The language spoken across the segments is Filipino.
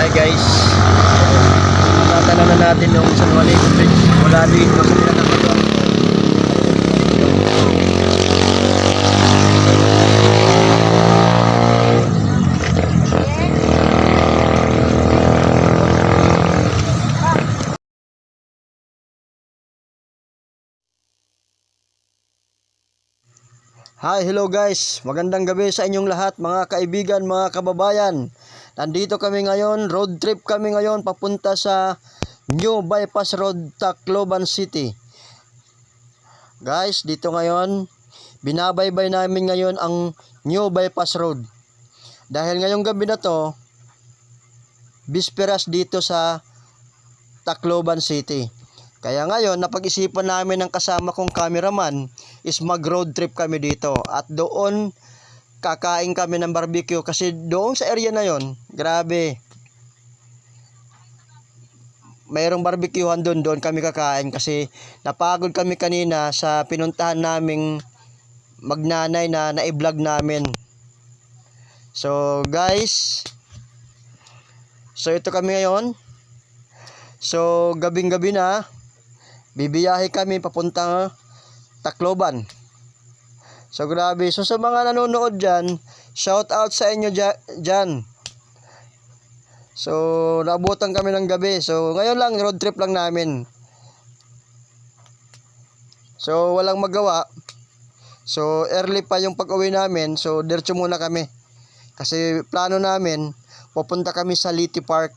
Hi guys, tatanaw na natin yung San Juanico Bridge mula dito sa pinakagawa. Hi, hello guys, magandang gabi sa inyong lahat mga kaibigan, mga kababayan. Nandito kami ngayon, road trip kami ngayon papunta sa New Bypass Road, Tacloban City. Guys, dito ngayon, binabaybay namin ngayon ang New Bypass Road. Dahil ngayong gabi na to, bisperas dito sa Tacloban City. Kaya ngayon, napag-isipan namin ng kasama kong cameraman is mag-road trip kami dito. At doon, kakain kami ng barbecue. Kasi doon sa area na yon, grabe. Mayroong barbecuehan doon kami kakain. Kasi napagod kami kanina sa pinuntahan naming magnanay na na-vlog namin. So guys, so ito kami ngayon. So gabing-gabi na, bibiyahe kami papuntang Tacloban. So grabe. So sa mga nanonood dyan, shout out sa inyo dyan. So naabutan kami ng gabi. So ngayon lang, road trip lang namin. So walang magawa. So early pa yung pag-uwi namin. So diretso muna kami. Kasi plano namin, pupunta kami sa Liti Park.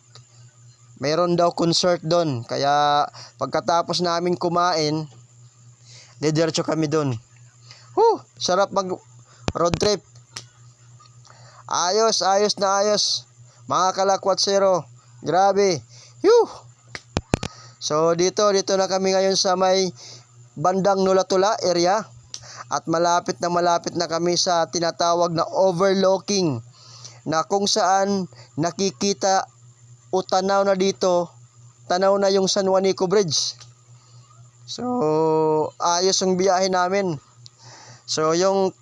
Mayroon daw concert doon. Kaya pagkatapos namin kumain, didiretso kami doon. Sarap mag road trip. Ayos, ayos na ayos. Mga kalakwatsero. Grabe. So dito na kami ngayon sa may bandang Nulatula area. At malapit na kami sa tinatawag na overlooking. Na kung saan nakikita o tanaw na dito, tanaw na yung San Juanico Bridge. So ayos yung biyahe namin. So yung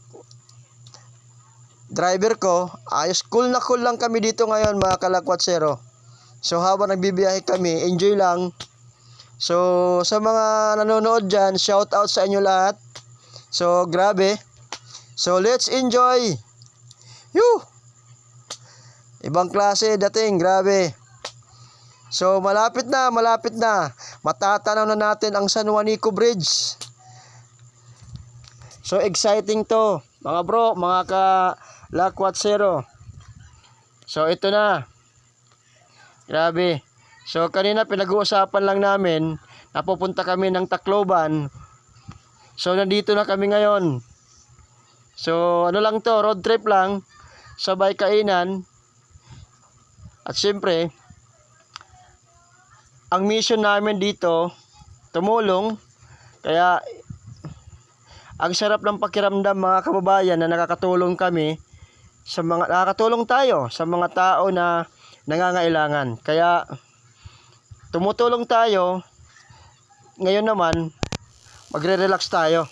driver ko, ayos, cool lang kami dito ngayon mga kalakwatsero. So habang nagbibiyahe kami, enjoy lang. So sa mga nanonood dyan, shout out sa inyo lahat. So grabe. So let's enjoy. Ibang klase dating, grabe. So malapit na. Matatanaw na natin ang San Juanico Bridge. So exciting to, mga bro, mga ka-lakwatsero. So ito na. Grabe. So kanina pinag-uusapan lang namin, napupunta kami ng Tacloban. So nandito na kami ngayon. So ano lang to, road trip lang, sabay kainan. At siyempre, ang mission namin dito, tumulong. Kaya ang sarap ng pakiramdam mga kababayan na nakakatulong tayo sa mga tao na nangangailangan. Kaya tumutulong tayo. Ngayon naman, magre-relax tayo.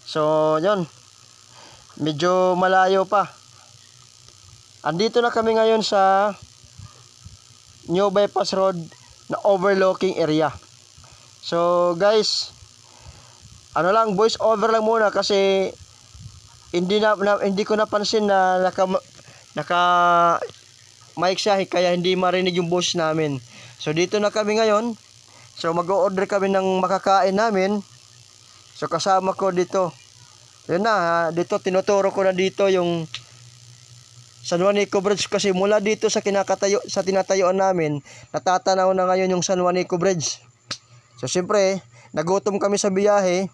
So, yun. Medyo malayo pa. Andito na kami ngayon sa New Bypass Road na overlooking area. So guys, ano lang, voice over lang muna kasi hindi ko napansin na naka mic siya, kaya hindi marinig yung boses namin. So dito na kami ngayon. So mag-o-order kami ng makakain namin. So kasama ko dito. Yun na, dito tinuturo ko na dito yung San Juanico Bridge kasi mula dito sa tinatayuan namin, natatanaw na ngayon yung San Juanico Bridge. So siyempre, nagutom kami sa biyahe,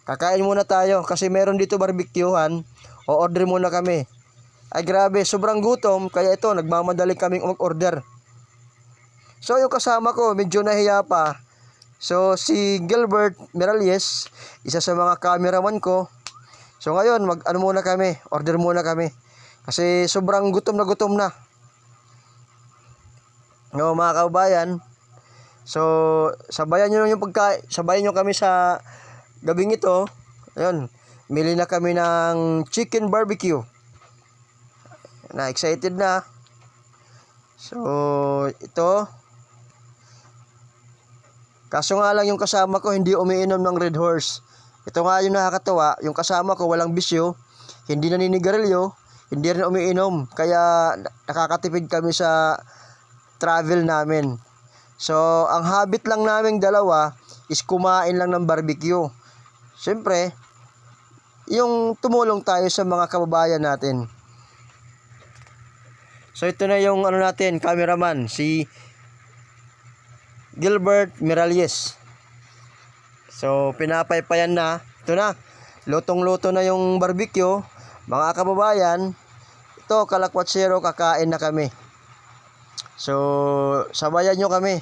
kakain muna tayo kasi meron dito barbecuehan, o order muna kami. Ay grabe, sobrang gutom, kaya ito, nagmamadali kaming mag-order. So yung kasama ko, medyo nahiya pa. So si Gilbert Miralles, isa sa mga cameraman ko. So ngayon, order muna kami. Kasi sobrang gutom na. No, mga kababayan. So, sabayan nyo kami sa gabing ito. Ayun, mili na kami ng chicken barbecue. Na excited na. So, ito. Kaso nga lang yung kasama ko hindi umiinom ng Red Horse. Ito nga yung nakakatawa, yung kasama ko walang bisyo, hindi naninigarilyo, hindi rin umiinom. Kaya nakakatipid kami sa travel namin. So, ang habit lang naming dalawa is kumain lang ng barbecue. Siyempre, yung tumulong tayo sa mga kababayan natin. So, ito na yung ano natin, cameraman, si Gilbert Miralles. So, pinapaypayan na. Ito na. Lutong-luto na yung barbecue. Mga kababayan, ito, Kalakwatsero, kakain na kami. So, sabayan nyo kami.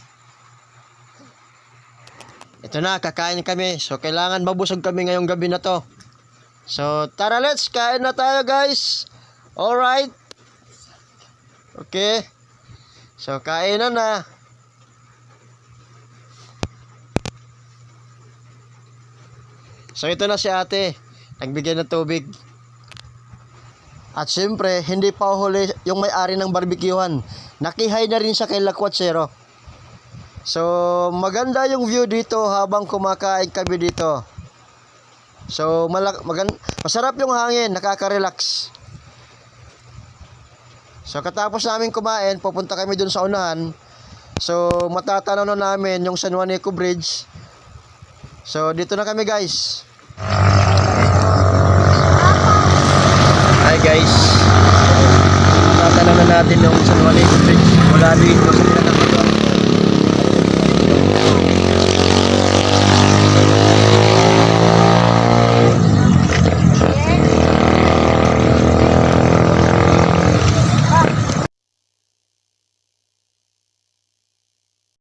Ito na, kakain kami. So, kailangan mabusog kami ngayong gabi na to. So, tara, let's kain na tayo, guys. Alright. Okay. So, kainan na. So, ito na si ate. Nagbigay ng tubig. At syempre, hindi pa huli yung may-ari ng barbecuehan. Nakihay na rin siya kay Lakwatsero. So, maganda yung view dito habang kumakain kami dito. So, masarap yung hangin, nakaka-relax. So, katapos namin kumain, pupunta kami dun sa unahan. So, matatanaw na namin yung San Juanico Bridge. So, dito na kami, guys. Hi, guys. Matatanaw na natin yung San Juanico Bridge. Mula dito sa pinakababa.